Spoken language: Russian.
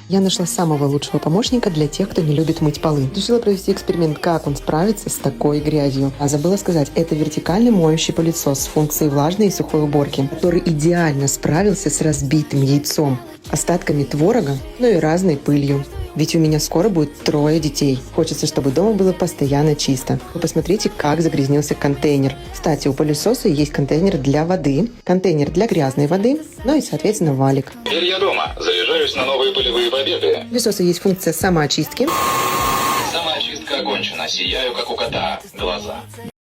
Я нашла самого лучшего помощника для тех, кто не любит мыть полы. Решила провести эксперимент, как он справится с такой грязью. А забыла сказать, это вертикальный моющий пылесос с функцией влажной и сухой уборки, который идеально справился с разбитым яйцом, остатками творога, ну и разной пылью. Ведь у меня скоро будет 3 детей. Хочется, чтобы дома было постоянно чисто. Вы посмотрите, как загрязнился контейнер. Кстати, у пылесоса есть контейнер для воды, контейнер для грязной воды, ну и, соответственно, валик. Теперь я дома. Заряжаюсь на новые пылевые победы. У пылесоса есть функция самоочистки. Самоочистка окончена. Сияю, как у кота. Глаза.